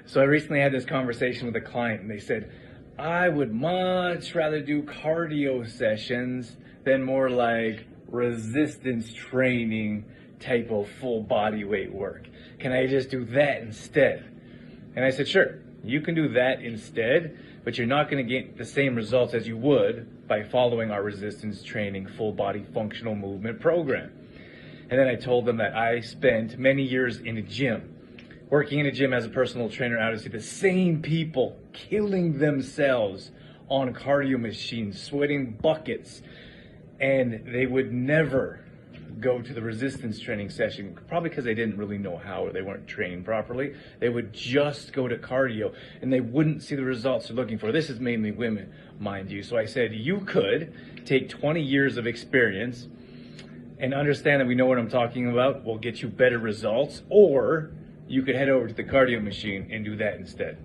So I recently had this conversation with a client and they said, I would much rather do cardio sessions than more like resistance training type of full body weight work. Can I just do that instead? And I said, sure, you can do that instead, but you're not going to get the same results as you would by following our resistance training full body functional movement program. And then I told them that I spent many years in a gym, working in a gym as a personal trainer. I would see the same people killing themselves on cardio machines, sweating buckets, and they would never go to the resistance training session, probably because they didn't really know how, or they weren't training properly. They would just go to cardio and they wouldn't see the results they're looking for. This is mainly women, mind you. So I said, you could take 20 years of experience and understand that we know what I'm talking about will get you better results, or you could head over to the cardio machine and do that instead.